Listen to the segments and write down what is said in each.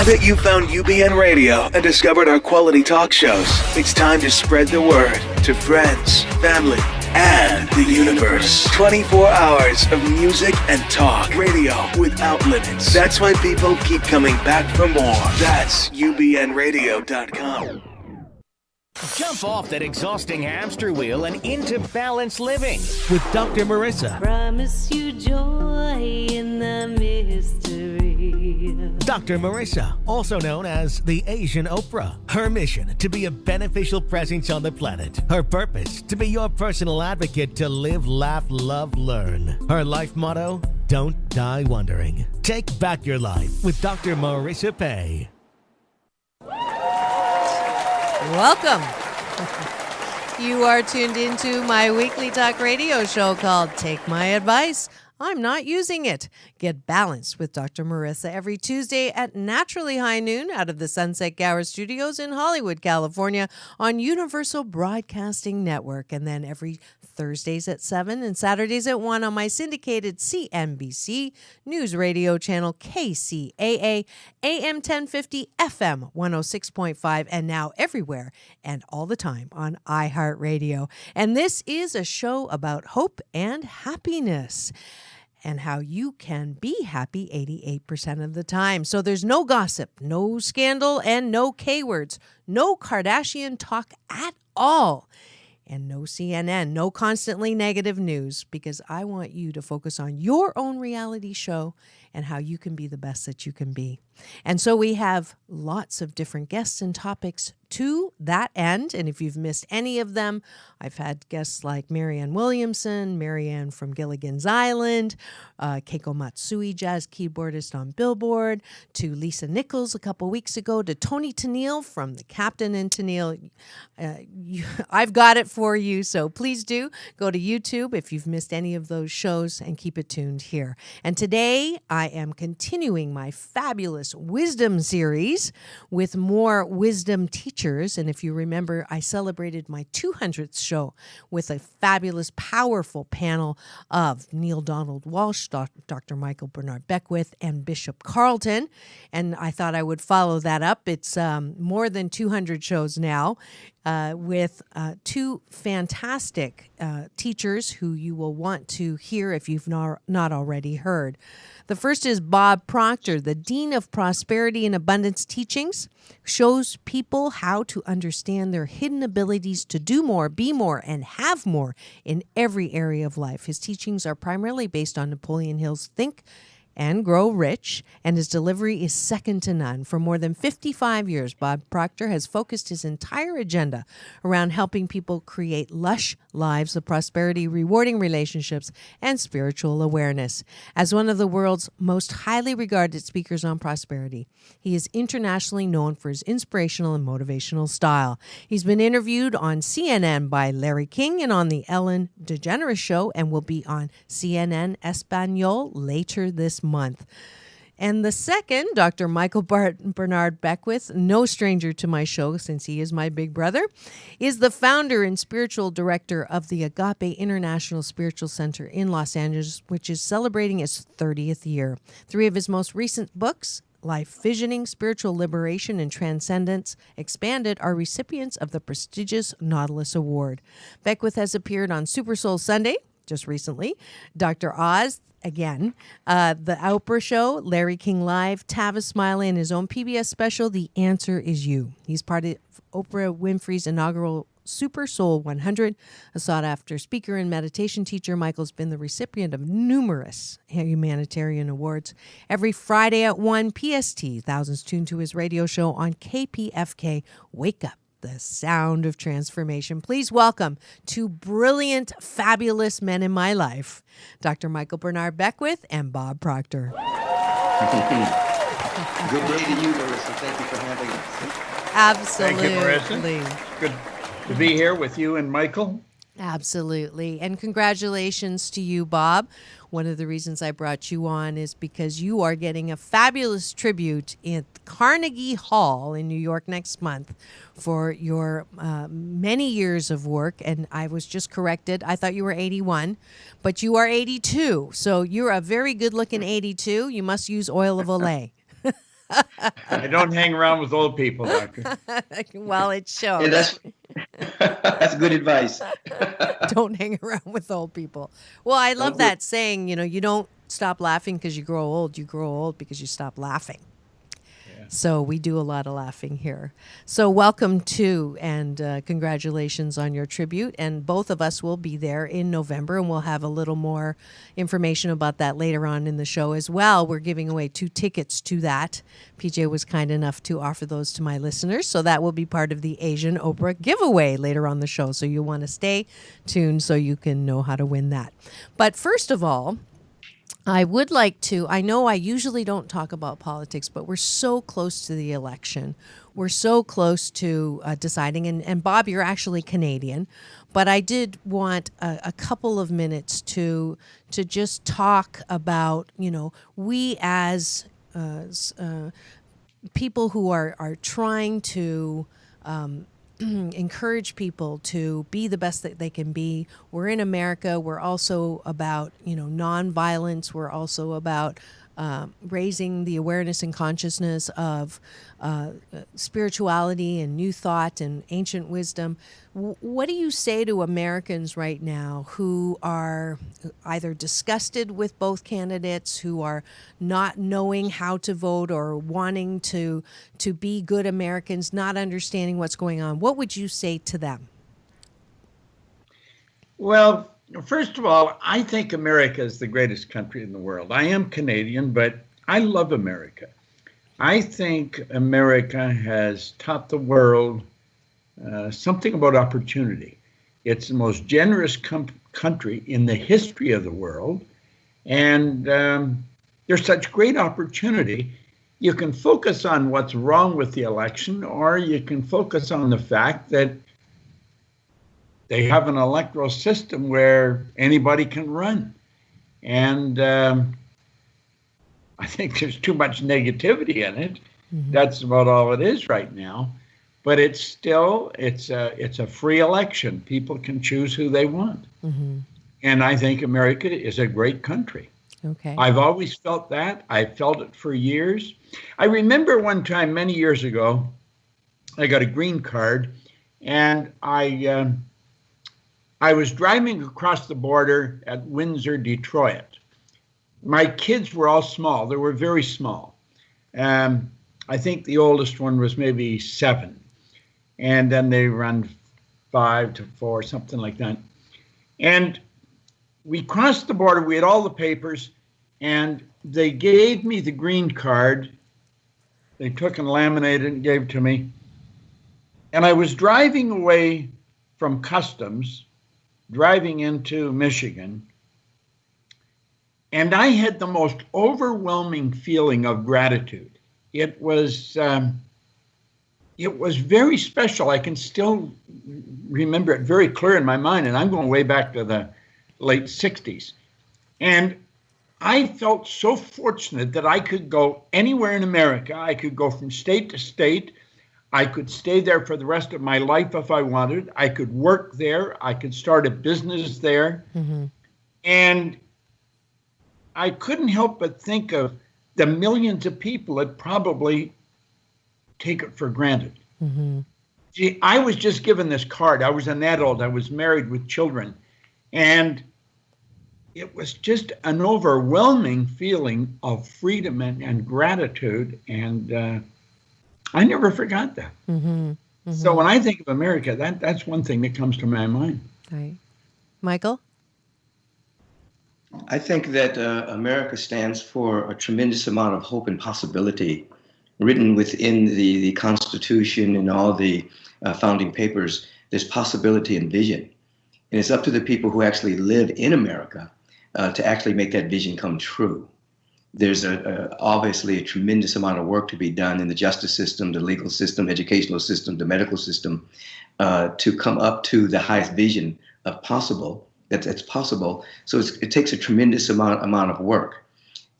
Now that you've found UPN Radio and discovered our quality talk shows, it's time to spread the word to friends, family, and the universe. 24 hours of music and talk radio without limits. That's why people keep coming back for more. That's upnradio.com. Jump off that exhausting hamster wheel and into balanced living with Dr. Marissa. Promise you joy in the mystery. Dr. Marissa, also known as the Asian Oprah. Her mission, to be a beneficial presence on the planet. Her purpose, to be your personal advocate to live, laugh, love, learn. Her life motto, don't die wondering. Take back your life with Dr. Marissa Pay. Welcome. You are tuned into my weekly talk radio show called Take My Advice. I'm not using it. Get balanced with Dr. Marissa every Tuesday at naturally high noon out of the Sunset Gower Studios in Hollywood, California on Universal Broadcasting Network. And then every Thursdays at 7 and Saturdays at 1 on my syndicated CNBC News Radio channel KCAA, AM 1050, FM 106.5, and now everywhere and all the time on iHeartRadio. And this is a show about hope and happiness, and how you can be happy 88% of the time. So there's no gossip, no scandal, and no K-words, no Kardashian talk at all, and no CNN, no constantly negative news, because I want you to focus on your own reality show and how you can be the best that you can be. And so we have lots of different guests and topics to that end. And if you've missed any of them, I've had guests like Marianne Williamson, Marianne from Gilligan's Island, Keiko Matsui, jazz keyboardist on Billboard, to Lisa Nichols a couple weeks ago, to Tony Tennille from The Captain and Tennille. I've got it for you, so please do go to YouTube if you've missed any of those shows and keep it tuned here. And today I am continuing my fabulous wisdom series with more wisdom teachers. And if you remember, I celebrated my 200th show with a fabulous, powerful panel of Neil Donald Walsh, Dr. Michael Bernard Beckwith, and Bishop Carlton. And I thought I would follow that up. It's more than 200 shows now with two fantastic teachers who you will want to hear if you've not already heard. The first is Bob Proctor, the Dean of Prosperity and Abundance Teachings, shows people how to understand their hidden abilities to do more, be more, and have more in every area of life. His teachings are primarily based on Napoleon Hill's Think and Grow Rich, and his delivery is second to none. For more than 55 years, Bob Proctor has focused his entire agenda around helping people create lush lives of prosperity, rewarding relationships, and spiritual awareness. As one of the world's most highly regarded speakers on prosperity, he is internationally known for his inspirational and motivational style. He's been interviewed on CNN by Larry King and on the Ellen DeGeneres Show, and will be on CNN Espanol later this month. And the second, Dr. Michael Bernard Beckwith, no stranger to my show since he is my big brother, is the founder and spiritual director of the Agape International Spiritual Center in Los Angeles, which is celebrating its 30th year. 3 of his most recent books, Life Visioning, Spiritual Liberation, and Transcendence Expanded, are recipients of the prestigious Nautilus Award. Beckwith has appeared on Super Soul Sunday just recently, Dr. Oz, again, The Oprah Show, Larry King Live, Tavis Smiley, and his own PBS special, The Answer Is You. He's part of Oprah Winfrey's inaugural Super Soul 100. A sought-after speaker and meditation teacher, Michael's been the recipient of numerous humanitarian awards. Every Friday at 1 PST, thousands tune to his radio show on KPFK. Wake up, the sound of transformation. Please welcome two brilliant, fabulous men in my life, Dr. Michael Bernard Beckwith and Bob Proctor. Good day to you, Marissa. Thank you for having us. Absolutely. Thank you, Marissa. Good to be here with you and Michael. Absolutely. And congratulations to you, Bob. One of the reasons I brought you on is because you are getting a fabulous tribute at Carnegie Hall in New York next month for your many years of work. And I was just corrected. I thought you were 81, but you are 82. So you're a very good-looking 82. You must use oil of Olay. I don't hang around with old people, Doctor. Well, it shows. Yeah, that's good advice. Don't hang around with old people. Well, I love that saying, you don't stop laughing because you grow old. You grow old because you stop laughing. So we do a lot of laughing here. So welcome to, and congratulations on your tribute. And both of us will be there in November, and we'll have a little more information about that later on in the show as well. We're giving away 2 tickets to that. PJ was kind enough to offer those to my listeners. So that will be part of the Asian Oprah giveaway later on the show. So you'll want to stay tuned so you can know how to win that. But first of all, I would like to, I know I usually don't talk about politics, but we're so close to the election. We're so close to deciding. And Bob, you're actually Canadian, but I did want a couple of minutes to just talk about, we as people who are trying to encourage people to be the best that they can be. We're in America. We're also about, nonviolence. We're also about raising the awareness and consciousness of spirituality and new thought and ancient wisdom. What do you say to Americans right now who are either disgusted with both candidates, who are not knowing how to vote or wanting to be good Americans, not understanding what's going on? What would you say to them? Well, first of all, I think America is the greatest country in the world. I am Canadian, but I love America. I think America has taught the world something about opportunity. It's the most generous country in the history of the world, and there's such great opportunity. You can focus on what's wrong with the election, or you can focus on the fact that they have an electoral system where anybody can run. And I think there's too much negativity in it. Mm-hmm. That's about all it is right now. But it's still, it's a free election. People can choose who they want. Mm-hmm. And I think America is a great country. Okay. I've always felt that. I felt it for years. I remember one time many years ago, I got a green card, and I was driving across the border at Windsor, Detroit. My kids were all small. They were very small. I think the oldest one was maybe 7. And then they run 5 to 4, something like that. And we crossed the border. We had all the papers, and they gave me the green card. They took and laminated it and gave it to me. And I was driving away from customs, driving into Michigan, and I had the most overwhelming feeling of gratitude. It was very special. I can still remember it very clear in my mind, and I'm going way back to the late 60s. And I felt so fortunate that I could go anywhere in America. I could go from state to state. I could stay there for the rest of my life if I wanted. I could work there. I could start a business there. Mm-hmm. And I couldn't help but think of the millions of people that probably take it for granted. Mm-hmm. See, I was just given this card. I was an adult. I was married with children. And it was just an overwhelming feeling of freedom and gratitude. And I never forgot that. Mm-hmm. Mm-hmm. So when I think of America, that's one thing that comes to my mind. Right. Michael? I think that America stands for a tremendous amount of hope and possibility written within the Constitution and all the founding papers. There's possibility and vision. And it's up to the people who actually live in America to actually make that vision come true. There's obviously a tremendous amount of work to be done in the justice system, the legal system, educational system, the medical system, to come up to the highest vision of possible. That's possible. So it takes a tremendous amount of work.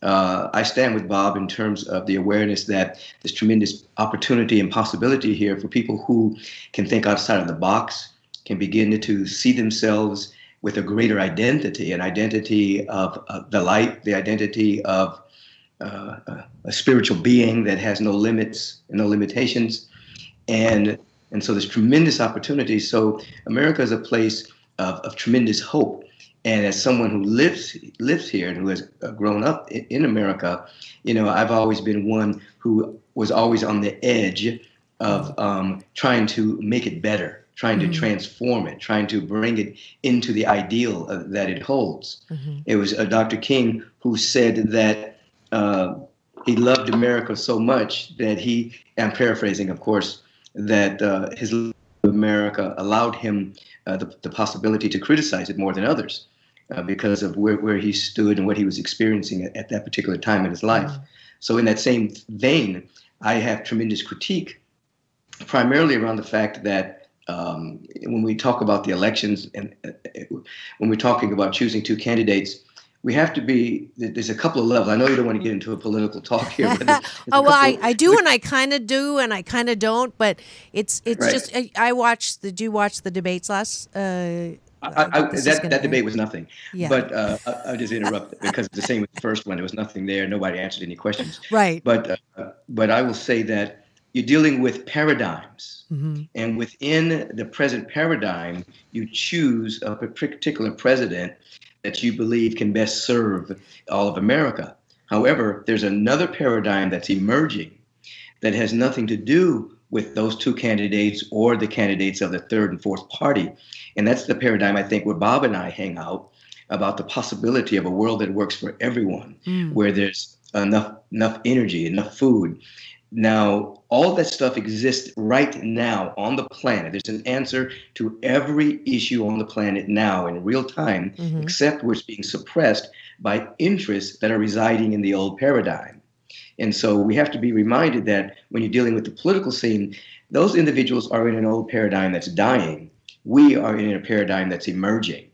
I stand with Bob in terms of the awareness that there's tremendous opportunity and possibility here for people who can think outside of the box, can begin to see themselves with a greater identity, an identity of the light, the identity of a spiritual being that has no limits and no limitations, and so there's tremendous opportunities. So America is a place of tremendous hope. And as someone who lives here and who has grown up in America, I've always been one who was always on the edge of trying to make it better, trying to transform it, trying to bring it into the ideal that it holds. It was Dr. King who said that he loved America so much that I'm paraphrasing, of course, that his love of America allowed him the possibility to criticize it more than others because of where he stood and what he was experiencing at that particular time in his life. So in that same vein, I have tremendous critique, primarily around the fact that when we talk about the elections and when we're talking about choosing two candidates, we have to there's a couple of levels. I know you don't want to get into a political talk here. But I do, and I kind of do, and I kind of don't. But it's right. Just, did you watch the debates last? That debate was nothing. Yeah. But I'll just interrupt because it's the same with the first one. There was nothing there. Nobody answered any questions. Right. But I will say that you're dealing with paradigms. And within the present paradigm, you choose a particular president that you believe can best serve all of America. However, there's another paradigm that's emerging that has nothing to do with those two candidates or the candidates of the third and fourth party. And that's the paradigm, I think, where Bob and I hang out about the possibility of a world that works for everyone, where there's enough energy, enough food. Now, all that stuff exists right now on the planet. There's an answer to every issue on the planet now in real time, except where it's being suppressed by interests that are residing in the old paradigm. And so we have to be reminded that when you're dealing with the political scene, those individuals are in an old paradigm that's dying. We are in a paradigm that's emerging.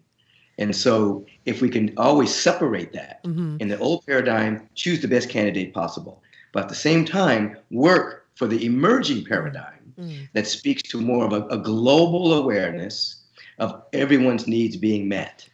And so if we can always separate that in the old paradigm, choose the best candidate possible. But at the same time, work for the emerging paradigm that speaks to more of a global awareness of everyone's needs being met.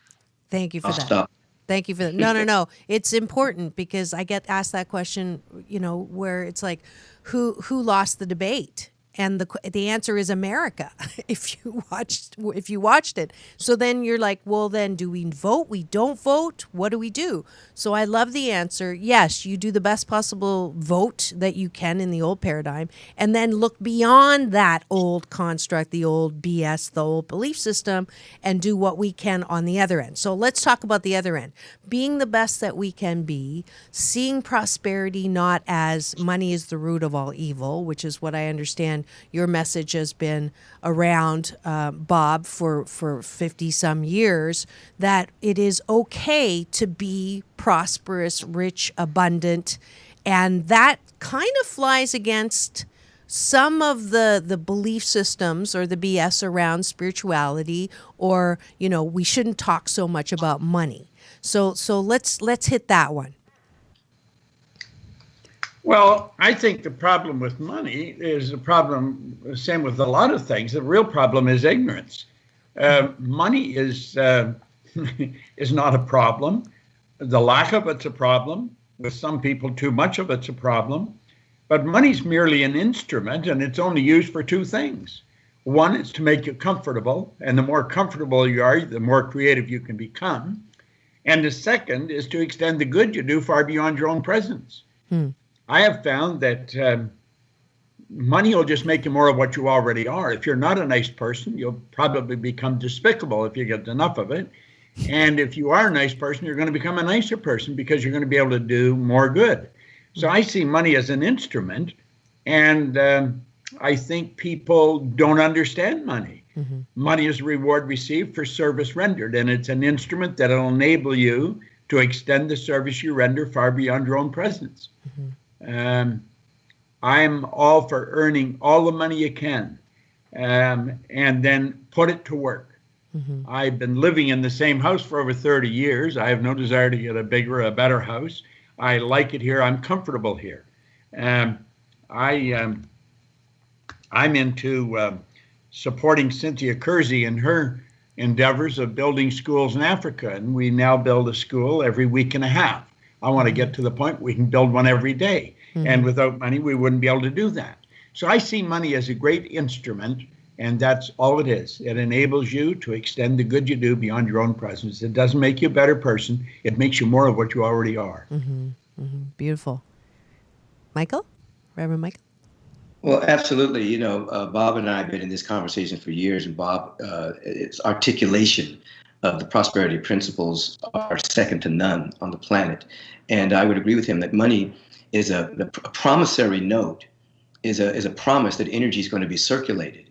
Thank you for that. Stop. Thank you for that. No. It's important because I get asked that question, where it's like, who lost the debate? And the answer is America. If you watched it, so then you're like, well, then do we vote? We don't vote. What do we do? So I love the answer. Yes, you do the best possible vote that you can in the old paradigm, and then look beyond that old construct, the old BS, the old belief system, and do what we can on the other end. So let's talk about the other end. Being the best that we can be, seeing prosperity not as money is the root of all evil, which is what I understand your message has been around, Bob, for 50-some years, that it is okay to be prosperous, rich, abundant, and that kind of flies against some of the belief systems or the BS around spirituality, or, we shouldn't talk so much about money. So let's hit that one. Well, I think the problem with money is a problem, same with a lot of things. The real problem is ignorance. Money is not a problem. The lack of it's a problem. With some people, too much of it's a problem. But money's merely an instrument, and it's only used for two things. One is to make you comfortable, and the more comfortable you are, the more creative you can become. And the second is to extend the good you do far beyond your own presence. I have found that money will just make you more of what you already are. If you're not a nice person, you'll probably become despicable if you get enough of it. And if you are a nice person, you're going to become a nicer person because you're going to be able to do more good. So I see money as an instrument, and I think people don't understand money. Money is a reward received for service rendered, and it's an instrument that will enable you to extend the service you render far beyond your own presence. I'm all for earning all the money you can and then put it to work. I've been living in the same house for over 30 years. I have no desire to get a bigger, a better house. I like it here. I'm comfortable here. I'm into supporting Cynthia Kersey in her endeavors of building schools in Africa. And we now build a school every week and a half. I want to get to the point we can build one every day. And without money, we wouldn't be able to do that. So I see money as a great instrument, and that's all it is. It enables you to extend the good you do beyond your own presence. It doesn't make you a better person. It makes you more of what you already are. Beautiful. Michael? Reverend Michael? Well, absolutely. You know, Bob and I have been in this conversation for years, and Bob, its articulation of the prosperity principles are second to none on the planet. And I would agree with him that money is a promissory note, is a promise that energy is going to be circulated.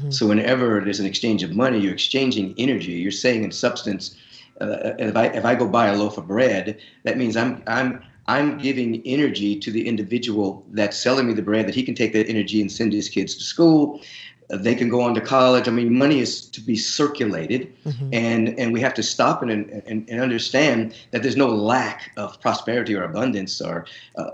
So whenever there's an exchange of money, you're exchanging energy. You're saying in substance, if I go buy a loaf of bread, that means I'm giving energy to the individual that's selling me the bread, that he can take that energy and send his kids to school. They can go on to college. I mean, money is to be circulated, and we have to stop and understand that there's no lack of prosperity or abundance or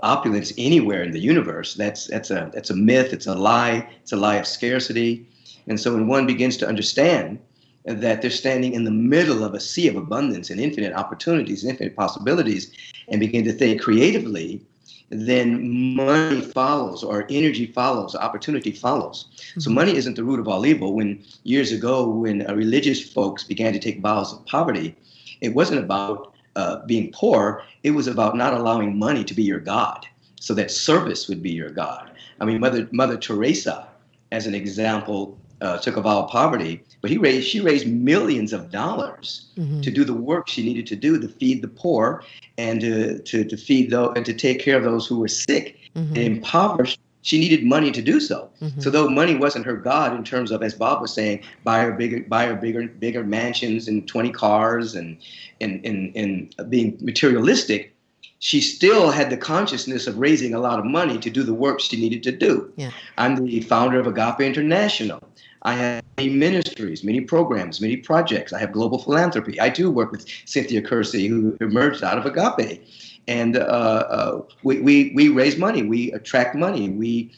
opulence anywhere in the universe. That's a myth. It's a lie. It's a lie of scarcity. And so when one begins to understand that they're standing in the middle of a sea of abundance and infinite opportunities and infinite possibilities, and begin to think creatively, then money follows, or energy follows, opportunity follows. So money isn't the root of all evil. When years ago, when religious folks began to take vows of poverty, it wasn't about being poor. It was about not allowing money to be your God, so that service would be your God. I mean, Mother Teresa, as an example, took a vow of poverty, but she raised millions of dollars to do the work she needed to do to feed the poor and to feed those and to take care of those who were sick and impoverished. She needed money to do so. So though money wasn't her God in terms of, as Bob was saying, buy her bigger mansions and 20 cars and being materialistic, she still had the consciousness of raising a lot of money to do the work she needed to do. Yeah. I'm the founder of Agape International. I have many ministries, many programs, many projects. I have global philanthropy. I do work with Cynthia Kersey, who emerged out of Agape. And we raise money. We attract money. We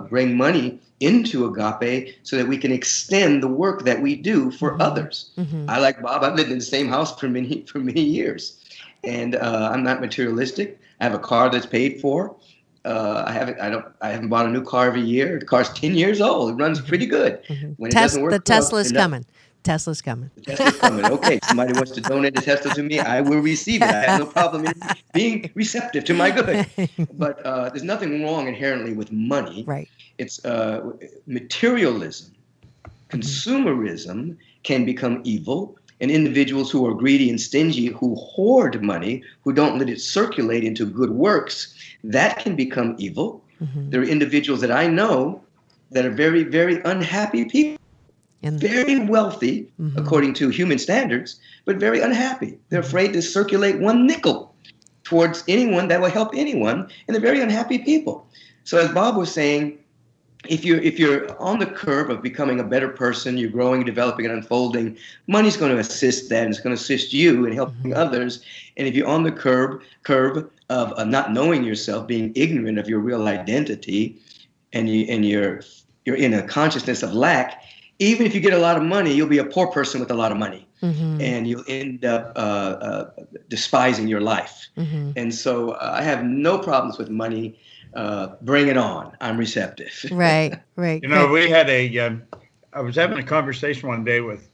bring money into Agape so that we can extend the work that we do for others. I, like Bob, I've lived in the same house for many years. And I'm not materialistic. I have a car that's paid for. I haven't bought a new car every year. The car's 10 years old. It runs pretty good. When it doesn't work, the Tesla's coming. Tesla's coming. The Tesla's coming. Okay, somebody wants to donate a Tesla to me, I will receive it. I have no problem in being receptive to my good. But there's nothing wrong inherently with money. Right. It's materialism. Consumerism can become evil. And individuals who are greedy and stingy, who hoard money, who don't let it circulate into good works, that can become evil. There are individuals that I know that are very, very unhappy people, very wealthy, according to human standards, but very unhappy. They're afraid to circulate one nickel towards anyone that will help anyone, and they're very unhappy people. So as Bob was saying, if you're on the curve of becoming a better person, you're growing, developing, and unfolding, money's going to assist that, and it's going to assist you in helping others. And if you're on the curve of not knowing yourself, being ignorant of your real identity, and you're in a consciousness of lack, even if you get a lot of money, you'll be a poor person with a lot of money, and you'll end up despising your life. And so I have no problems with money. Bring it on. I'm receptive. Right. You know, we had I was having a conversation one day with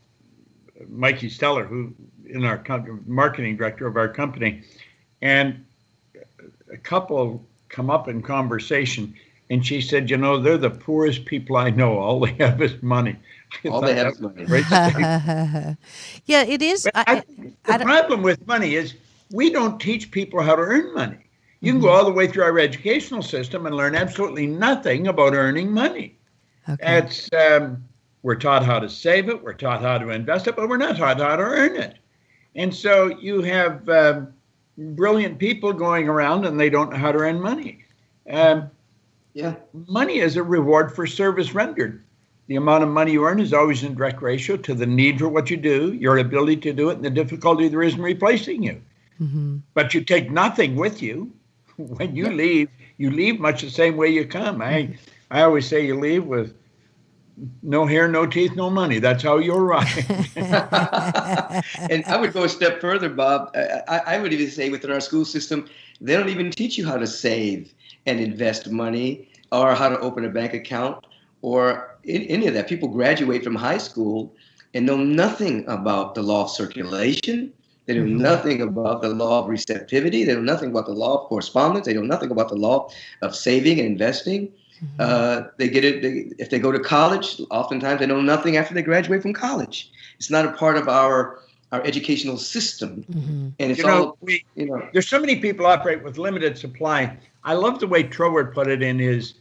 Mikey Steller, who in our marketing director of our company, and a couple come up in conversation, and she said, you know, they're the poorest people I know. All they have is money. All they have is money. Yeah, it is. The problem with money is we don't teach people how to earn money. You can go all the way through our educational system and learn absolutely nothing about earning money. Okay. We're taught how to save it, we're taught how to invest it, but we're not taught how to earn it. And so you have brilliant people going around and they don't know how to earn money. Money is a reward for service rendered. The amount of money you earn is always in direct ratio to the need for what you do, your ability to do it, and the difficulty there is in replacing you. But you take nothing with you. When you leave much the same way you come. I always say you leave with no hair, no teeth, no money. That's how you arrive. And I would go a step further, Bob. I would even say within our school system, they don't even teach you how to save and invest money or how to open a bank account or any of that. People graduate from high school and know nothing about the law of circulation. They know nothing about the law of receptivity. They know nothing about the law of correspondence. They know nothing about the law of saving and investing. They get it. If they go to college, oftentimes they know nothing after they graduate from college. It's not a part of our educational system. And it's there's so many people operate with limited supply. I love the way Troward put it in his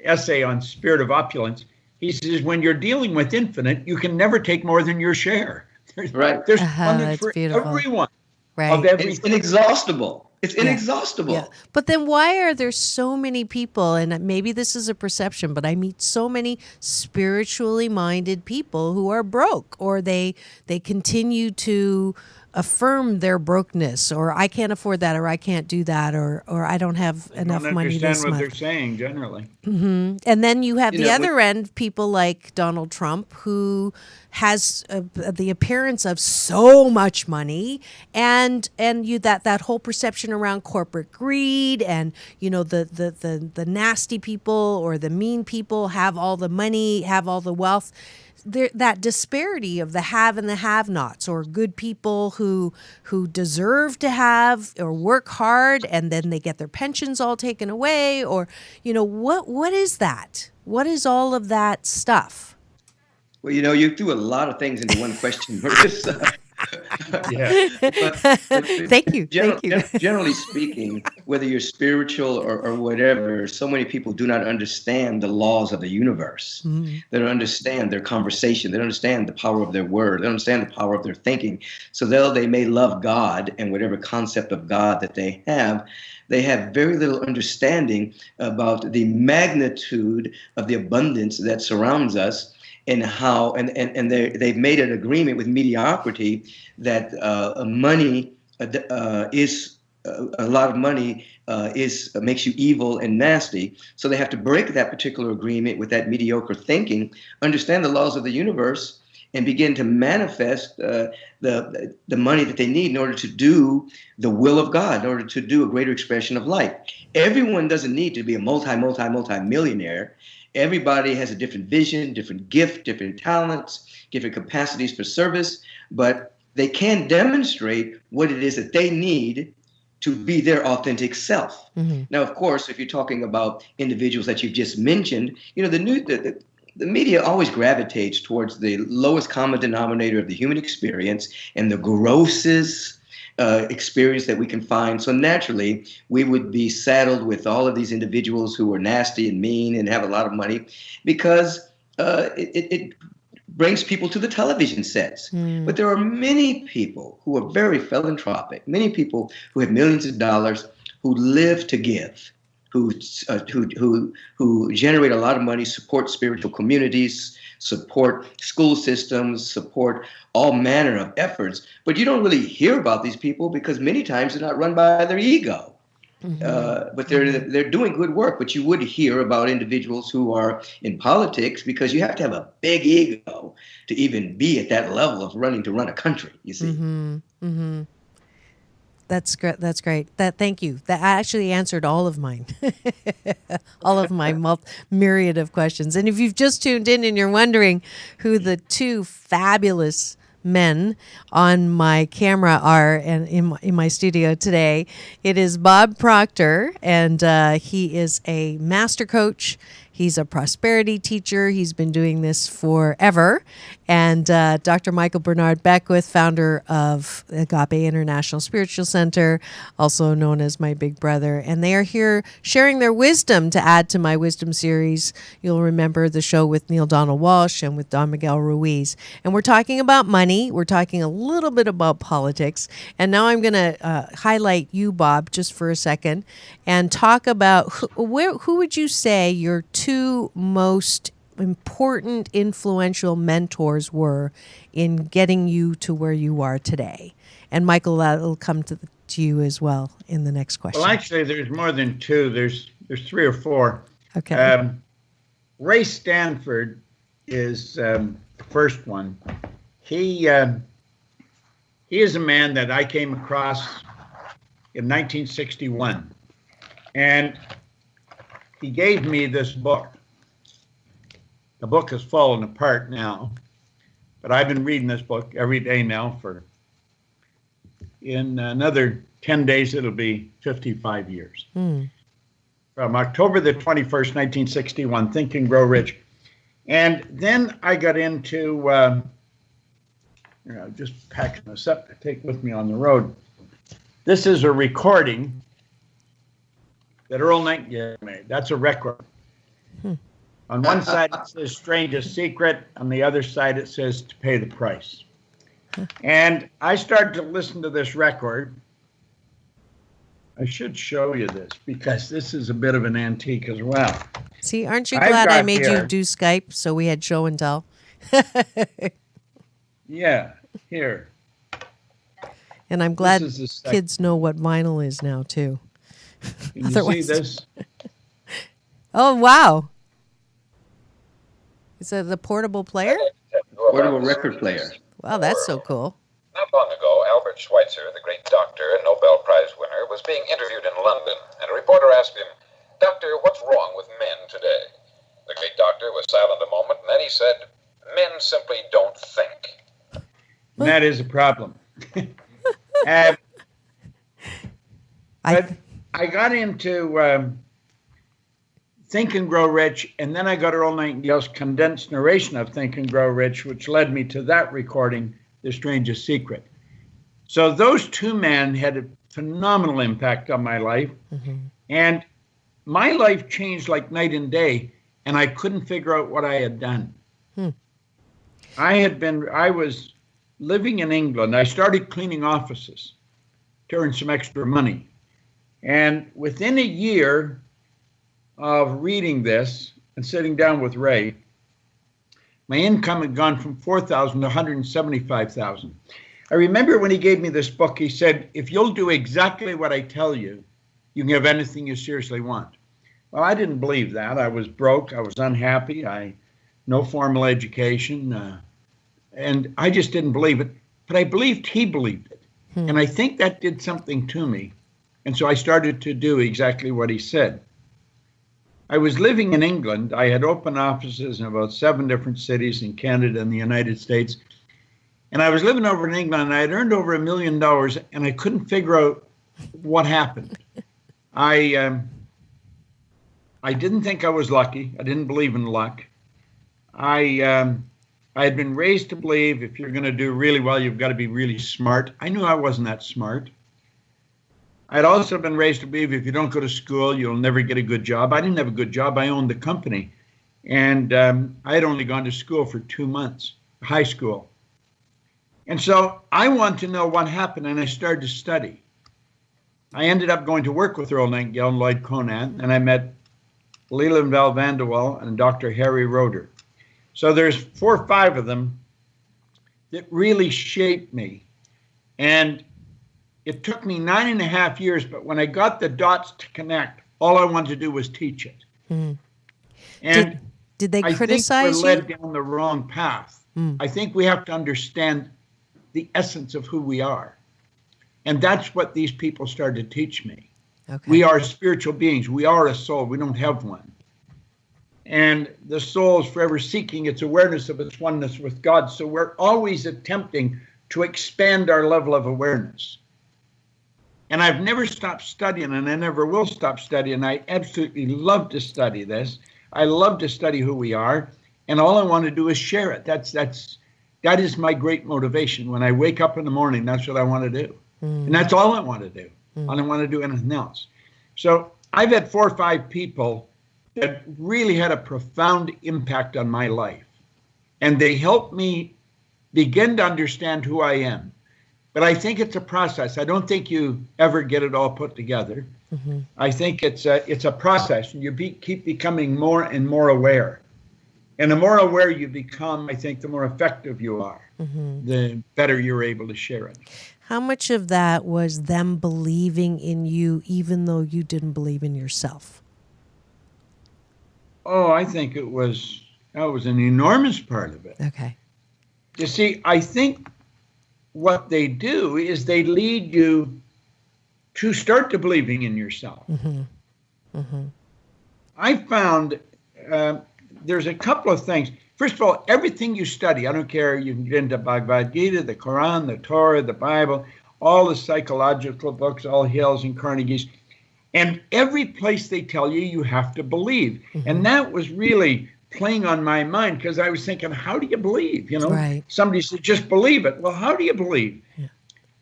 essay on Spirit of Opulence. He says, when you're dealing with infinite, you can never take more than your share. There's abundance for everyone. Right. Of everything. It's inexhaustible. It's inexhaustible. Yeah. But then why are there so many people, and maybe this is a perception, but I meet so many spiritually minded people who are broke, or they continue to affirm their brokenness, or I can't afford that, or I can't do that, or I don't have enough money this understand what month. they're saying generally. And then you have the other end, people like Donald Trump, who has the appearance of so much money, and you that whole perception around corporate greed, and the nasty people or the mean people have all the money, have all the wealth. That disparity of the have and the have-nots, or good people who deserve to have or work hard and then they get their pensions all taken away, or what is that? What is all of that stuff? Well, you threw a lot of things into one question, Marissa. Yeah. But Thank you. Generally speaking, whether you're spiritual or whatever, so many people do not understand the laws of the universe. They don't understand their conversation. They don't understand the power of their word. They don't understand the power of their thinking. So they may love God and whatever concept of God that they have very little understanding about the magnitude of the abundance that surrounds us. And how they've made an agreement with mediocrity that money is a lot of money makes you evil and nasty. So they have to break that particular agreement with that mediocre thinking, understand the laws of the universe, and begin to manifest the money that they need in order to do the will of God, in order to do a greater expression of life. Everyone doesn't need to be a multi-millionaire. Everybody has a different vision, different gift, different talents, different capacities for service, but they can demonstrate what it is that they need to be their authentic self. Now, of course, if you're talking about individuals that you've just mentioned, the media always gravitates towards the lowest common denominator of the human experience and the grossest experience that we can find. So naturally, we would be saddled with all of these individuals who are nasty and mean and have a lot of money, because it brings people to the television sets. But there are many people who are very philanthropic, many people who have millions of dollars, who live to give, who generate a lot of money, support spiritual communities, support school systems, support all manner of efforts. But you don't really hear about these people because many times they're not run by their ego. But they're doing good work. But you would hear about individuals who are in politics, because you have to have a big ego to even be at that level of run a country, you see. That's great. That's great. Thank you. That actually answered all of mine, all of my myriad of questions. And if you've just tuned in and you're wondering who the two fabulous men on my camera are and in my studio today, it is Bob Proctor, and he is a master coach. He's a prosperity teacher. He's been doing this forever. And Dr. Michael Bernard Beckwith, founder of Agape International Spiritual Center, also known as my big brother. And they are here sharing their wisdom to add to my wisdom series. You'll remember the show with Neil Donald Walsh and with Don Miguel Ruiz. And we're talking about money. We're talking a little bit about politics. And now I'm going to highlight you, Bob, just for a second, and talk about who would you say your two most important, influential mentors were in getting you to where you are today. And Michael, that'll come to you as well in the next question. Well, actually, there's more than two. There's three or four. Okay. Ray Stanford is the first one. He is a man that I came across in 1961, and he gave me this book. The book has fallen apart now, but I've been reading this book every day now in another 10 days, it'll be 55 years. From October the 21st, 1961, Think and Grow Rich. And then I got into, just packing this up to take with me on the road. This is a recording that Earl Nightingale made. That's a record. On one side, it says Strangest Secret. On the other side, it says To Pay the Price. And I started to listen to this record. I should show you this because this is a bit of an antique as well. See, aren't you glad I made you do Skype so we had show and tell? Yeah, here. And I'm glad kids know what vinyl is now, too. Can you see this? Oh, wow. Is that the portable player? Portable record player. Wow, that's so cool. Not long ago, Albert Schweitzer, the great doctor and Nobel Prize winner, was being interviewed in London, and a reporter asked him, "Doctor, what's wrong with men today?" The great doctor was silent a moment, and then he said, "Men simply don't think." And that is a problem. I got into Think and Grow Rich, and then I got Earl Nightingale's condensed narration of Think and Grow Rich, which led me to that recording, The Strangest Secret. So those two men had a phenomenal impact on my life, and my life changed like night and day, and I couldn't figure out what I had done. I was living in England. I started cleaning offices to earn some extra money. And within a year of reading this and sitting down with Ray, my income had gone from $4,000 to $175,000. I remember when he gave me this book, he said, "If you'll do exactly what I tell you, you can have anything you seriously want." Well, I didn't believe that. I was broke. I was unhappy. No formal education. And I just didn't believe it. But I believed he believed it. And I think that did something to me. And so I started to do exactly what he said. I was living in England. I had opened offices in about 7 different cities in Canada and the United States. And I was living over in England, and I had earned over $1 million, and I couldn't figure out what happened. I didn't think I was lucky. I didn't believe in luck. I had been raised to believe if you're going to do really well, you've got to be really smart. I knew I wasn't that smart. I'd also been raised to believe if you don't go to school, you'll never get a good job. I didn't have a good job. I owned the company. And I had only gone to school for 2 months, high school. And so I wanted to know what happened, and I started to study. I ended up going to work with Earl Nightingale and Lloyd Conant, and I met Leland Val Vanderwell and Dr. Harry Roeder. So there's 4 or 5 of them that really shaped me. And it took me 9.5 years, but when I got the dots to connect, all I wanted to do was teach it. And did they criticize I think we're you? led down the wrong path. I think we have to understand the essence of who we are. And that's what these people started to teach me. Okay. We are spiritual beings. We are a soul. We don't have one. And the soul is forever seeking its awareness of its oneness with God. So we're always attempting to expand our level of awareness. And I've never stopped studying, and I never will stop studying. I absolutely love to study this. I love to study who we are, and all I want to do is share it. That is my great motivation. When I wake up in the morning, that's what I want to do. And that's all I want to do. I don't want to do anything else. So I've had 4 or 5 people that really had a profound impact on my life. And they helped me begin to understand who I am. But I think it's a process. I don't think you ever get it all put together. I think it's a process. You keep becoming more and more aware. And the more aware you become, I think the more effective you are, the better you're able to share it. How much of that was them believing in you even though you didn't believe in yourself? Oh, I think it was That was an enormous part of it. Okay. You see, I think what they do is they lead you to start to believing in yourself. Mm-hmm. Mm-hmm. I found there's a couple of things. First of all, everything you study, I don't care, you can get into Bhagavad Gita, the Quran, the Torah, the Bible, all the psychological books, all Hales and Carnegie's, and every place they tell you, you have to believe. Mm-hmm. And that was really playing on my mind because I was thinking, how do you believe? You know, right. Somebody said, just believe it. Well, how do you believe? Yeah.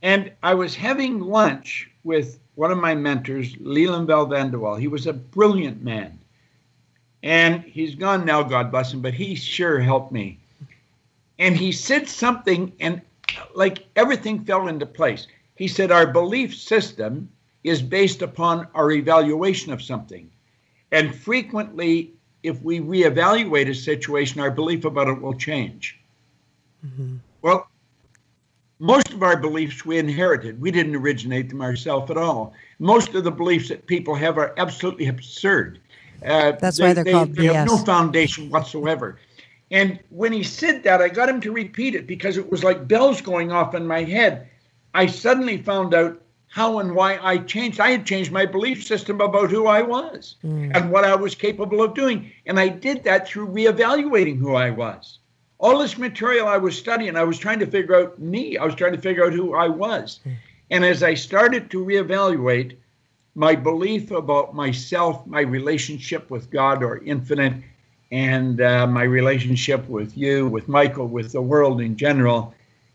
And I was having lunch with one of my mentors, Leland Belvendewell. He was a brilliant man. And he's gone now, God bless him, but he sure helped me. And he said something, and like everything fell into place. He said, our belief system is based upon our evaluation of something. And frequently, if we reevaluate a situation, our belief about it will change. Mm-hmm. Well, most of our beliefs we inherited. We didn't originate them ourselves at all. Most of the beliefs that people have are absolutely absurd. That's why they're called BS. They have no foundation whatsoever. And when he said that, I got him to repeat it because it was like bells going off in my head. I suddenly found out how and why I changed. I had changed my belief system about who I was and what I was capable of doing. And I did that through reevaluating who I was. All this material I was studying, I was trying to figure out me. I was trying to figure out who I was. And as I started to reevaluate, my belief about myself, my relationship with God or infinite, and my relationship with you, with Michael, with the world in general,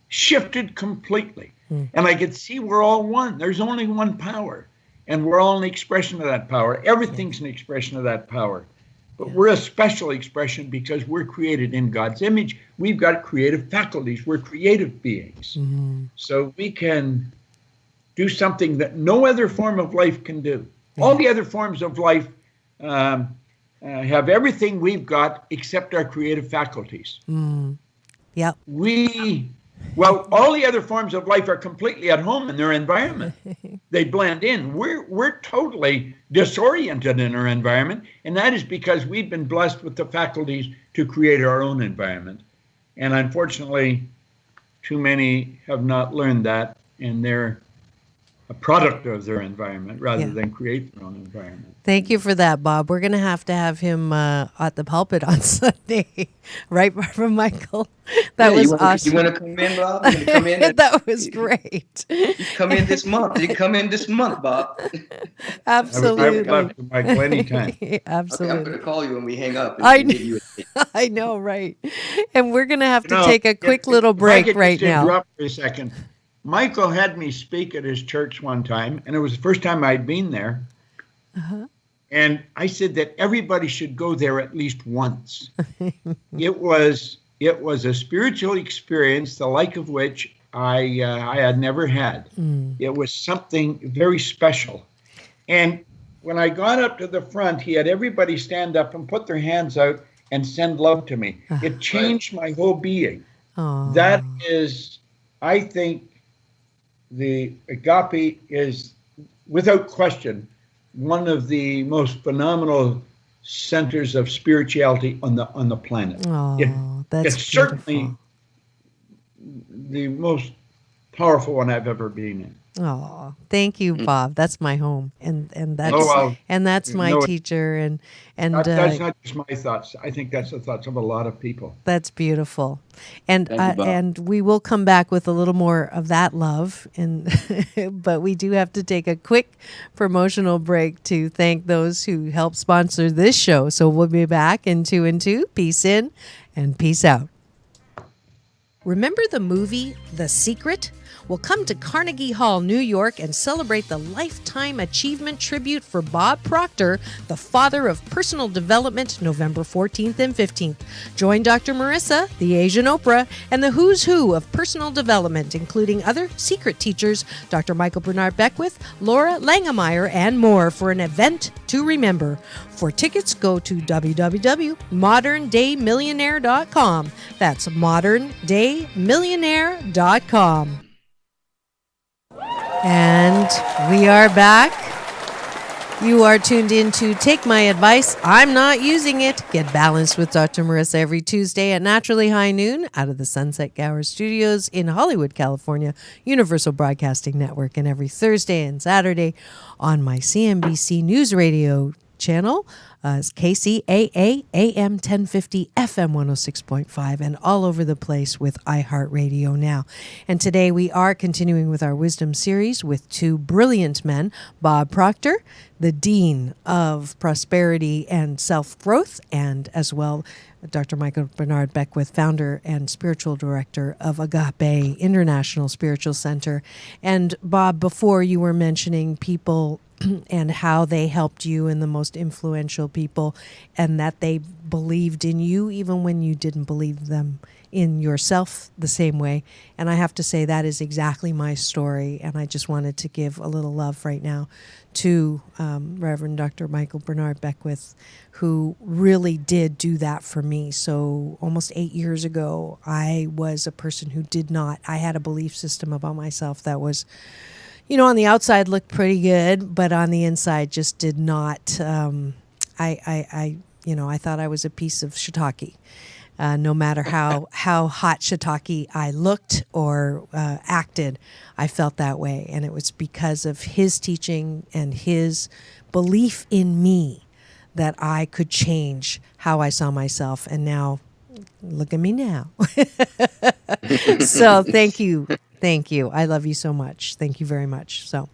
shifted completely. And I could see we're all one. There's only one power, and we're all an expression of that power. Everything's an expression of that power. But we're a special expression because we're created in God's image. We've got creative faculties. We're creative beings. Mm-hmm. So we can do something that no other form of life can do. All the other forms of life have everything we've got except our creative faculties. Yep. Well, all the other forms of life are completely at home in their environment. They blend in. We're totally disoriented in our environment, and that is because we've been blessed with the faculties to create our own environment. And unfortunately, too many have not learned that, and they're a product of their environment rather than create their own environment. Thank you for that, Bob. We're going to have him at the pulpit on Sunday, right from Michael. That was awesome. You want to come in, Bob? You want to come in? That was great. You come in this month. You come in this month, Bob. Absolutely. I would love to, Michael, anytime. Absolutely. Okay, I'm going to call you when we hang up. I know, right? And we're going to have to take a quick little break right now. Interrupt for a second. Michael had me speak at his church one time, and it was the first time I'd been there. Uh-huh. And I said that everybody should go there at least once. It was a spiritual experience, the like of which I had never had. It was something very special. And when I got up to the front, he had everybody stand up and put their hands out and send love to me. It changed my whole being. Aww. That is, I think, the Agape is, without question, one of the most phenomenal centers of spirituality on the planet. It's certainly the most powerful one I've ever been in. Oh, thank you, Bob. That's my home, and that's my teacher, and that's not just my thoughts. I think that's the thoughts of a lot of people. That's beautiful, and we will come back with a little more of that love, but we do have to take a quick promotional break to thank those who helped sponsor this show. So we'll be back in 2 and 2. Peace in and peace out. Remember the movie The Secret? Well, come to Carnegie Hall, New York, and celebrate the Lifetime Achievement Tribute for Bob Proctor, the father of personal development, November 14th and 15th. Join Dr. Marissa, the Asian Oprah, and the who's who of personal development, including other secret teachers, Dr. Michael Bernard Beckwith, Laura Langemeyer, and more for an event to remember. For tickets, go to www.moderndaymillionaire.com. That's moderndaymillionaire.com. And we are back. You are tuned in to Take My Advice. I'm not using it. Get balanced with Dr. Marissa every Tuesday at naturally high noon out of the Sunset Gower Studios in Hollywood, California, Universal Broadcasting Network, and every Thursday and Saturday on my CNBC News Radio channel, KCAA AM 1050 FM 106.5, and all over the place with iHeartRadio now. And today we are continuing with our wisdom series with two brilliant men, Bob Proctor, the Dean of Prosperity and Self-Growth, and as well Dr. Bernard Beckwith, founder and spiritual director of Agape International Spiritual Center. And Bob, before you were mentioning people and how they helped you, and the most influential people, and that they believed in you even when you didn't believe them in yourself the same way. And I have to say that is exactly my story, and I just wanted to give a little love right now to Reverend Dr. Bernard Beckwith, who really did do that for me. So almost 8 years ago, I was a person who I had a belief system about myself that was, on the outside looked pretty good, but on the inside just did not. I thought I was a piece of shiitake. No matter how hot shiitake I looked or acted, I felt that way. And it was because of his teaching and his belief in me that I could change how I saw myself. And now, look at me now. So thank you. Thank you. I love you so much. Thank you very much. So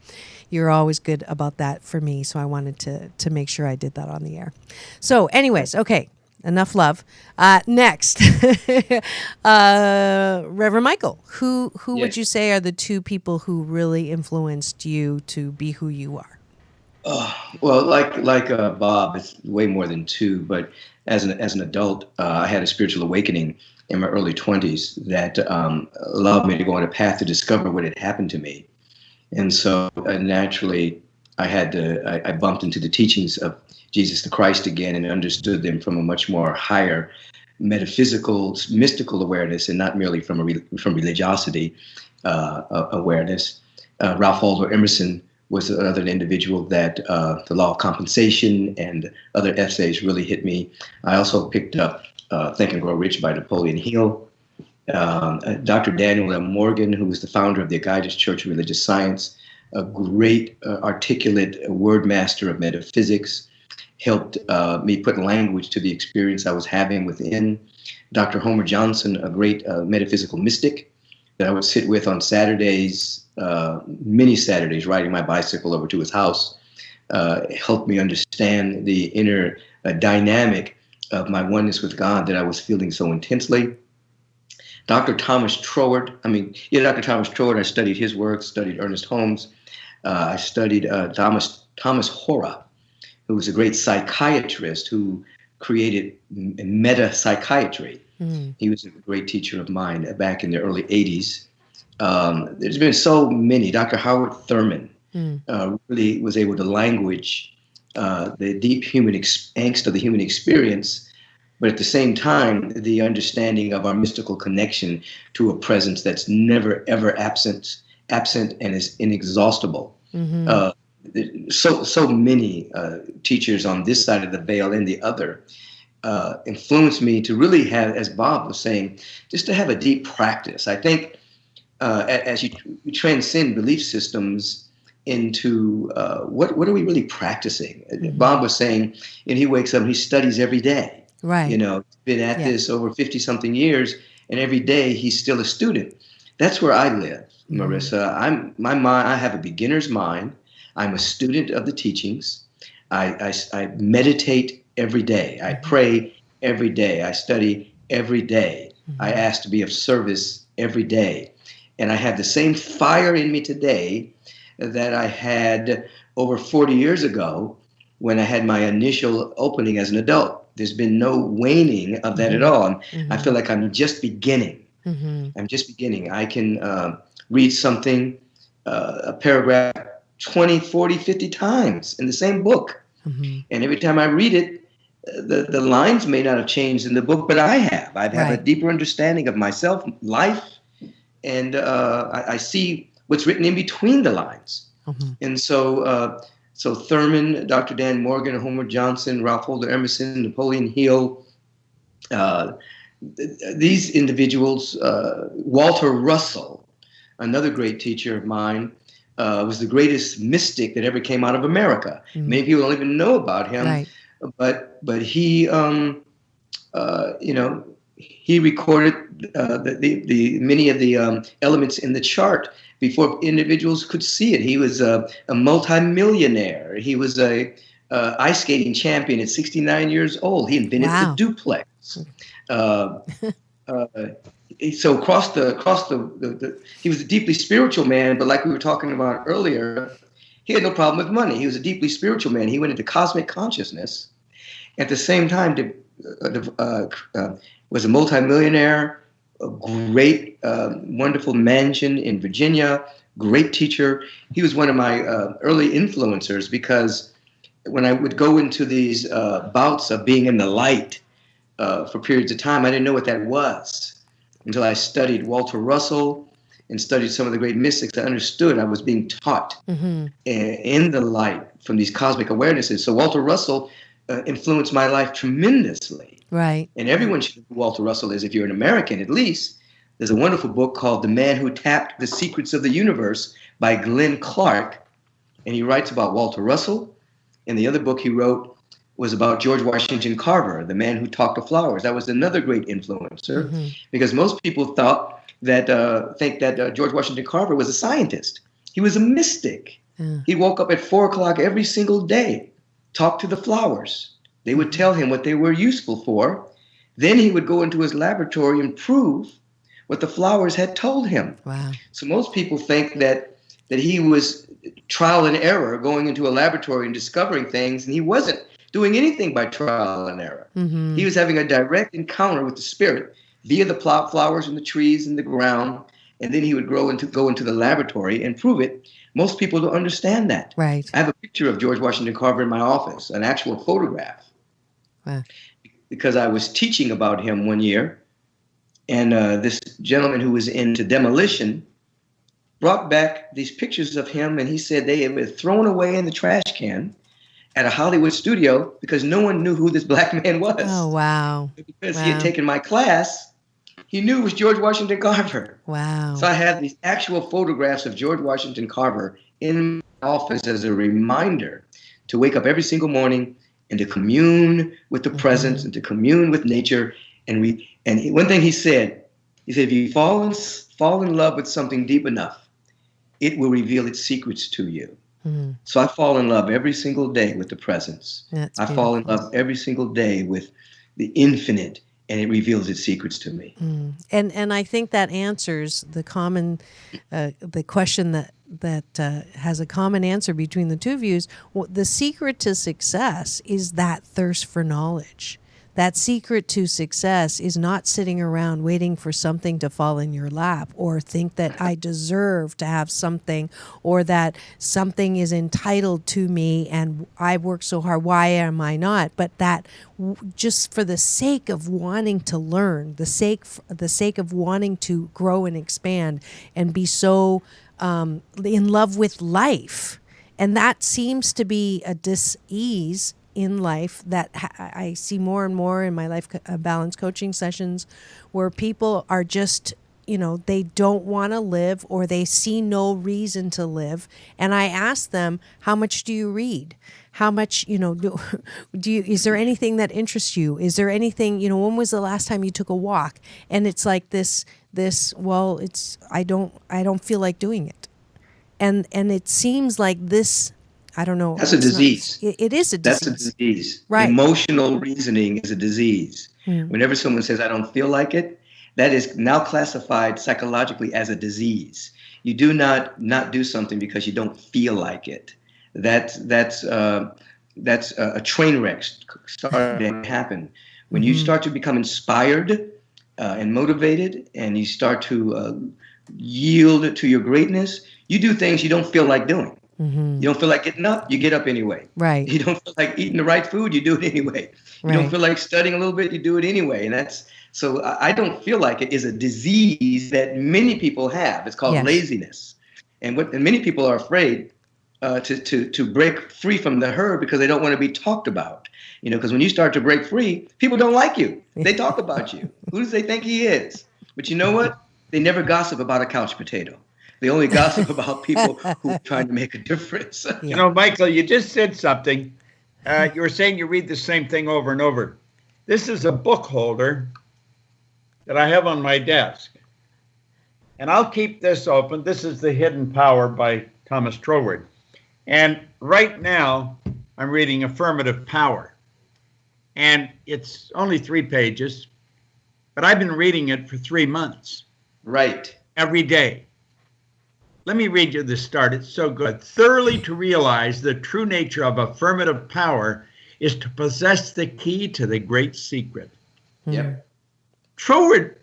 you're always good about that for me. So I wanted to make sure I did that on the air. So anyways, okay, enough love. Next, Reverend Michael, who Yes. would you say are the two people who really influenced you to be who you are? Well, like Bob, it's way more than two. But as an adult, I had a spiritual awakening in my early 20s that allowed me to go on a path to discover what had happened to me. And so naturally, I bumped into the teachings of Jesus the Christ again and understood them from a much more higher metaphysical, mystical awareness, and not merely from religiosity awareness. Ralph Waldo Emerson was another individual that The Law of Compensation and other essays really hit me. I also picked up Think and Grow Rich by Napoleon Hill. Dr. Daniel M. Morgan, who was the founder of the Agape Church of Religious Science, a great articulate word master of metaphysics, helped me put language to the experience I was having within. Dr. Homer Johnson, a great metaphysical mystic that I would sit with on Saturdays, many Saturdays, riding my bicycle over to his house, helped me understand the inner dynamic of my oneness with God that I was feeling so intensely. Dr. Thomas Troward, Dr. Thomas Troward, I studied his work, studied Ernest Holmes. I studied Thomas Hora, who was a great psychiatrist who created meta-psychiatry. He was a great teacher of mine back in the early 80s. There's been so many. Dr. Howard Thurman really was able to language the deep human angst of the human experience, but at the same time, the understanding of our mystical connection to a presence that's never, ever absent and is inexhaustible. So many teachers on this side of the veil and the other influenced me to really have, as Bob was saying, just to have a deep practice. I think as you transcend belief systems into what are we really practicing? Bob was saying, and he wakes up and he studies every day. Right. He's been at this over 50-something years, and every day he's still a student. That's where I live, Marissa. I have a beginner's mind. I'm a student of the teachings. I meditate every day. I pray every day. I study every day. I ask to be of service every day. And I have the same fire in me today that I had over 40 years ago when I had my initial opening as an adult. There's been no waning of that at all. I feel like I'm just beginning. I'm just beginning. I can read something, a paragraph, 20, 40, 50 times in the same book. And every time I read it, the lines may not have changed in the book, but I have. I've had a deeper understanding of myself, life, and I see what's written in between the lines. And so So Thurman, Dr. Dan Morgan, Homer Johnson, Ralph Waldo Emerson, Napoleon Hill, these individuals, Walter Russell, another great teacher of mine, was the greatest mystic that ever came out of America. Many people don't even know about him, Right. but he, he recorded the many of the elements in the chart before individuals could see it. He was a multimillionaire. He was a ice skating champion at 69 years old. He invented the duplex. So across the he was a deeply spiritual man, but like we were talking about earlier, he had no problem with money. He was a deeply spiritual man. He went into cosmic consciousness. At the same time, was a multimillionaire, a great, wonderful mansion in Virginia, great teacher. He was one of my early influencers, because when I would go into these bouts of being in the light for periods of time, I didn't know what that was until I studied Walter Russell and studied some of the great mystics. I understood I was being taught in the light from these cosmic awarenesses. So Walter Russell influenced my life tremendously. Right. And everyone should know who Walter Russell is, if you're an American at least. There's a wonderful book called The Man Who Tapped the Secrets of the Universe by Glenn Clark. And he writes about Walter Russell. And the other book he wrote was about George Washington Carver, the man who talked to flowers. That was another great influencer, because most people think that George Washington Carver was a scientist. He was a mystic. He woke up at 4 o'clock every single day, talked to the flowers. They would tell him what they were useful for. Then he would go into his laboratory and prove what the flowers had told him. Wow. So most people think that he was trial and error, going into a laboratory and discovering things, and he wasn't doing anything by trial and error. He was having a direct encounter with the spirit via the flowers and the trees and the ground, and then he would go into the laboratory and prove it. Most people don't understand that. Right. I have a picture of George Washington Carver in my office, an actual photograph. Wow. Because I was teaching about him one year, and this gentleman who was into demolition brought back these pictures of him, and he said they had been thrown away in the trash can at a Hollywood studio because no one knew who this black man was. Oh, wow. Because he had taken my class, he knew it was George Washington Carver. Wow. So I have these actual photographs of George Washington Carver in my office as a reminder to wake up every single morning and to commune with the presence and to commune with nature. And one thing he said, if you fall in love with something deep enough, it will reveal its secrets to you. So I fall in love every single day with the presence. I fall in love every single day with the infinite, and it reveals its secrets to me. And I think that answers the common, the question that has a common answer between the two of you. The secret to success is that thirst for knowledge. That secret to success is not sitting around waiting for something to fall in your lap, or think that I deserve to have something, or that something is entitled to me and I work so hard, why am I not? But that just for the sake of wanting to learn, the sake of wanting to grow and expand and be so in love with life. And that seems to be a dis-ease in life that I see more and more in my life balance coaching sessions, where people are just, they don't want to live, or they see no reason to live. And I ask them, how much do you read? How much, is there anything that interests you? Is there anything, when was the last time you took a walk? And it's like I don't feel like doing it. And it seems like this, I don't know. That's a disease. It is a disease. That's a disease. Right. Emotional reasoning is a disease. Whenever someone says, I don't feel like it, that is now classified psychologically as a disease. You do not do something because you don't feel like it. That's a train wreck starting to happen. When you start to become inspired and motivated, and you start to yield to your greatness, you do things you don't feel like doing. You don't feel like getting up, you get up anyway. Right. You don't feel like eating the right food, you do it anyway. You don't feel like studying a little bit, you do it anyway. And so I don't feel like it is a disease that many people have. It's called laziness. And many people are afraid to break free from the herd because they don't want to be talked about. Because when you start to break free, people don't like you. They talk about you. Who does they think he is? But you know what? They never gossip about a couch potato. They only gossip about people who are trying to make a difference. Michael, you just said something. You were saying you read the same thing over and over. This is a book holder that I have on my desk. And I'll keep this open. This is The Hidden Power by Thomas Troward. And right now, I'm reading Affirmative Power. And it's only 3 pages, but I've been reading it for 3 months. Right. Every day. Let me read you the start. It's so good. Thoroughly to realize the true nature of affirmative power is to possess the key to the great secret. Yep. Troward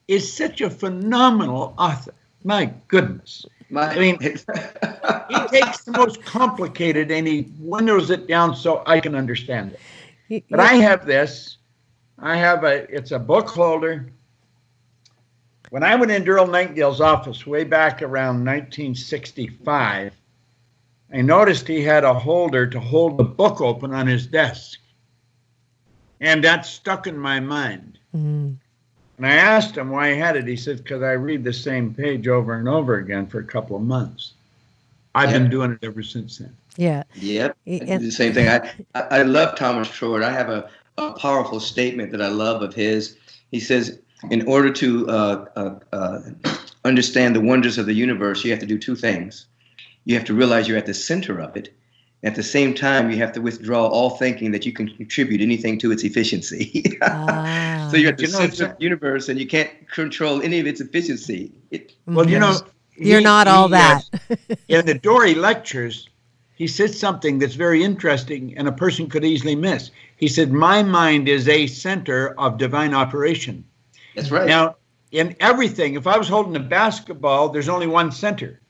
is such a phenomenal author. My goodness. He takes the most complicated and he winnows it down so I can understand it. But I have this. It's a book holder. When I went into Earl Nightingale's office way back around 1965, I noticed he had a holder to hold the book open on his desk. And that stuck in my mind. Mm. And I asked him why he had it. He said, because I read the same page over and over again for a couple of months. I've been doing it ever since then. Yeah. Yep. The same thing. I love Thomas Troward. I have a powerful statement that I love of his. He says, in order to understand the wonders of the universe, you have to do 2 things. You have to realize you're at the center of it. At the same time, you have to withdraw all thinking that you can contribute anything to its efficiency. So you're at the center of the universe, and you can't control any of its efficiency. You're not all that. In the Dory lectures, he said something that's very interesting, and a person could easily miss. He said, my mind is a center of divine operation. That's right. Now, in everything, if I was holding a basketball, there's only one center.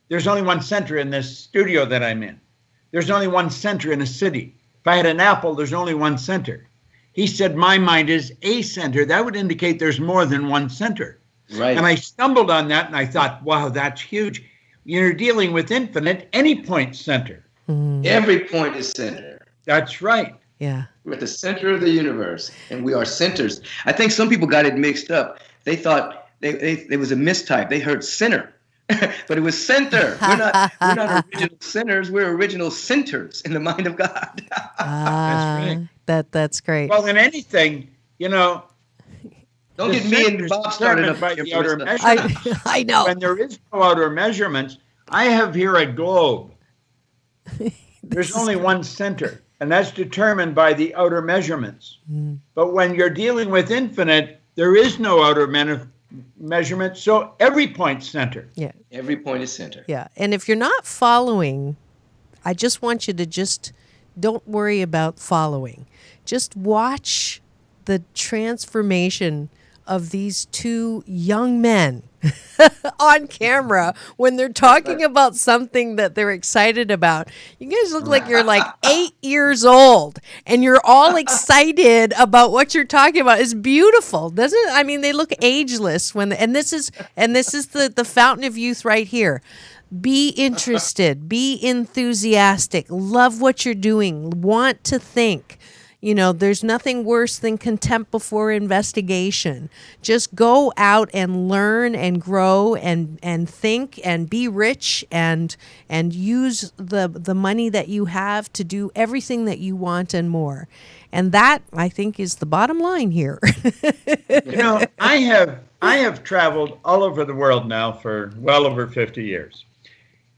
There's only one center in this studio that I'm in. There's only one center in a city. If I had an apple, there's only one center. He said, my mind is a center. That would indicate there's more than one center. Right. And I stumbled on that, and I thought, wow, that's huge. You're dealing with infinite, any point center. Mm. Every point is center. That's right. Yeah. We're at the center of the universe, and we are centers. I think some people got it mixed up. They thought there was a mistype. They heard center, but it was center. We're not original sinners. We're original centers in the mind of God. That's right. That's great. Well, in anything, don't get me and Bob started up by the outer measurements. I know. When there is no outer measurements, I have here a globe. There's only one center. And that's determined by the outer measurements. Mm. But when you're dealing with infinite, there is no outer measurement. So every point's center. Yeah. Every point is center. Yeah. And if you're not following, I just want you to don't worry about following. Just watch the transformation of these 2 young men on camera when they're talking about something that they're excited about. You guys look like you're like 8 years old and you're all excited about what you're talking about. It's beautiful, doesn't it? I mean, they look ageless and this is the fountain of youth right here. Be interested, be enthusiastic, love what you're doing, want to think. There's nothing worse than contempt before investigation. Just go out and learn and grow and think and be rich and use the money that you have to do everything that you want and more. And that, I think, is the bottom line here. I have traveled all over the world now for well over 50 years.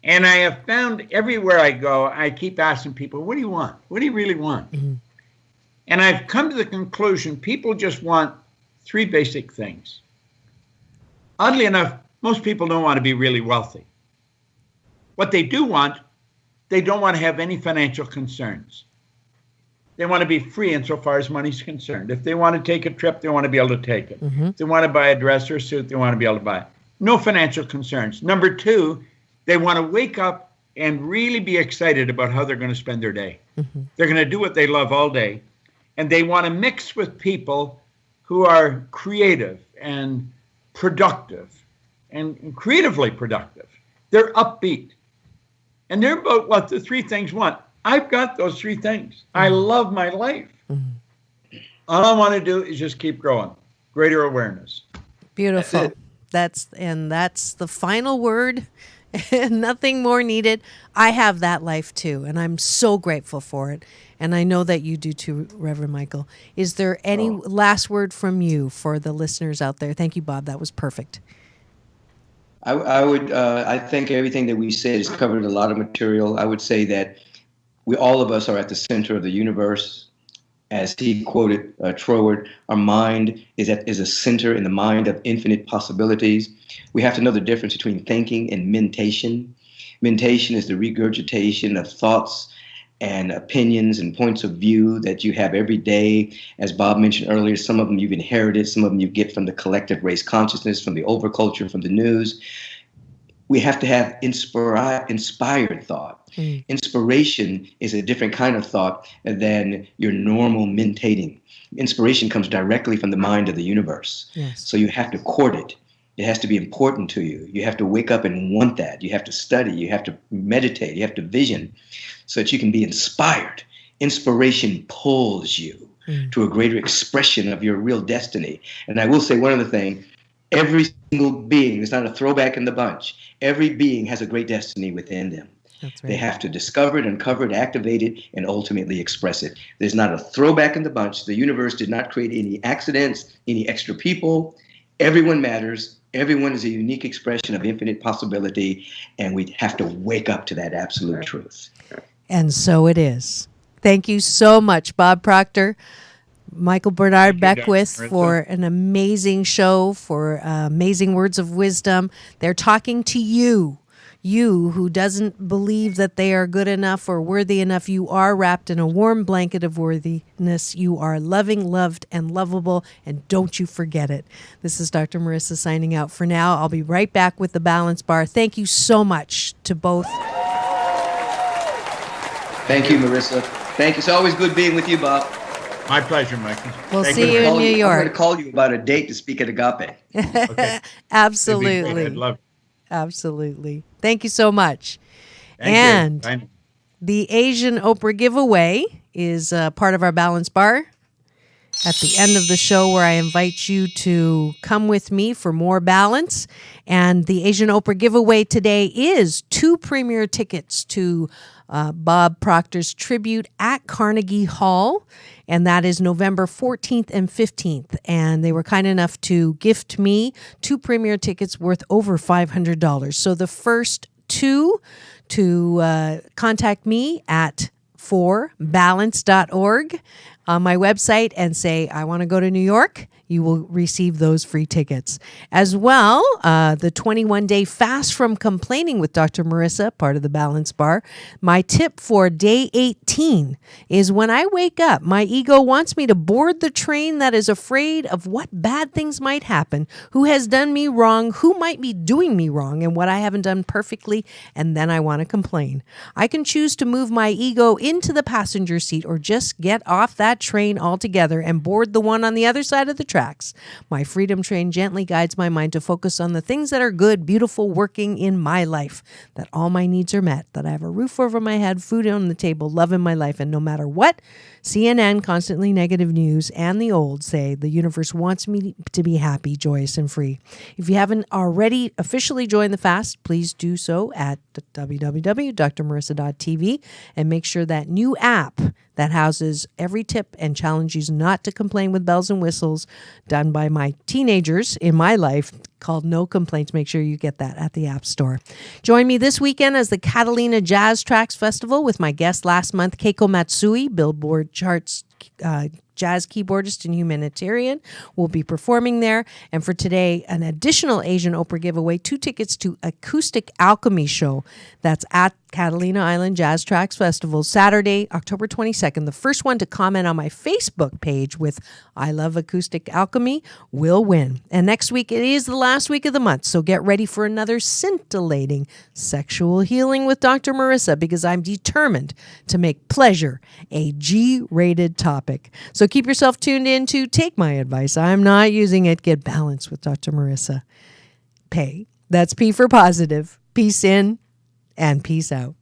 And I have found everywhere I go, I keep asking people, what do you want? What do you really want? Mm-hmm. And I've come to the conclusion people just want 3 basic things. Oddly enough, most people don't want to be really wealthy. What they do want, they don't want to have any financial concerns. They want to be free insofar as money's concerned. If they want to take a trip, they want to be able to take it. Mm-hmm. If they want to buy a dress or a suit, they want to be able to buy it. No financial concerns. Number 2, they want to wake up and really be excited about how they're going to spend their day. Mm-hmm. They're going to do what they love all day. And they want to mix with people who are creative and productive and creatively productive. They're upbeat. And they're about what the three things want. I've got those three things. I love my life. All I want to do is just keep growing. Greater awareness. Beautiful. That's the final word. Nothing more needed. I have that life too, and I'm so grateful for it. And I know that you do too, Reverend Michael. Is there any last word from you for the listeners out there? Thank you, Bob. That was perfect. I think everything that we said has covered a lot of material. I would say that all of us are at the center of the universe. As he quoted Troward, our mind is a center in the mind of infinite possibilities. We have to know the difference between thinking and mentation. Mentation is the regurgitation of thoughts and opinions and points of view that you have every day. As Bob mentioned earlier, some of them you've inherited, some of them you get from the collective race consciousness, from the overculture, from the news. We have to have inspired thought. Inspiration is a different kind of thought than your normal mentating. Inspiration comes directly from the mind of the universe. Yes. So you have to court it. It has to be important to you. You have to wake up and want that. You have to study. You have to meditate. You have to vision so that you can be inspired. Inspiration pulls you to a greater expression of your real destiny. And I will say one other thing. Every single being, it's not a throwback in the bunch. Every being has a great destiny within them. That's right. They have to discover it, uncover it, activate it, and ultimately express it. There's not a throwback in the bunch. The universe did not create any accidents, any extra people. Everyone matters. Everyone is a unique expression of infinite possibility, and we have to wake up to that absolute truth. And so it is. Thank you so much, Bob Proctor, Michael Bernard Beckwith, for an amazing show, for amazing words of wisdom. They're talking to you who doesn't believe that they are good enough or worthy enough. You are wrapped in a warm blanket of worthiness. You are loving, loved, and lovable, and don't you forget it. This is Dr. Marissa signing out for now. I'll be right back with the Balance Bar. Thank you so much to both. Thank you, Marissa. Thank you. It's always good being with you, Bob. My pleasure, Michael. We'll see you in New York. I'm going to call you about a date to speak at Agape. Okay. Absolutely. I'd love it. Absolutely. Thank you so much. Thank you. The Asian Oprah giveaway is part of our Balance Bar at the end of the show, where I invite you to come with me for more balance. And the Asian Oprah giveaway today is 2 premier tickets to Bob Proctor's tribute at Carnegie Hall, and that is November 14th and 15th. And they were kind enough to gift me 2 premier tickets worth over $500. So the first 2 to contact me at forbalance.org on my website and say, I want to go to New York, you will receive those free tickets. As well, the 21-day fast from complaining with Dr. Marissa, part of the Balance Bar. My tip for day 18 is when I wake up, my ego wants me to board the train that is afraid of what bad things might happen, who has done me wrong, who might be doing me wrong, and what I haven't done perfectly, and then I want to complain. I can choose to move my ego into the passenger seat or just get off that train altogether and board the one on the other side of the tracks. My freedom train gently guides my mind to focus on the things that are good, beautiful, working in my life, that all my needs are met, that I have a roof over my head, food on the table, love in my life, and no matter what CNN, constantly negative news, and the old say, the universe wants me to be happy, joyous, and free. If you haven't already officially joined the fast, please do so at www.drmarissa.tv and make sure that new app that houses every tip and challenges not to complain with bells and whistles done by my teenagers in my life called No Complaints. Make sure you get that at the App Store. Join me this weekend as the Catalina Jazz Tracks Festival with my guest last month, Keiko Matsui, Billboard charts jazz keyboardist and humanitarian, will be performing there. And for today, an additional Asian Oprah giveaway, 2 tickets to Acoustic Alchemy Show. That's at Catalina Island Jazz Tracks Festival, Saturday, October 22nd. The first one to comment on my Facebook page with I Love Acoustic Alchemy will win. And next week, it is the last week of the month, so get ready for another scintillating sexual healing with Dr. Marissa, because I'm determined to make pleasure a G-rated topic. So keep yourself tuned in to Take My Advice. I'm not using it. Get balanced with Dr. Marissa. Pay. That's P for positive. Peace in and peace out.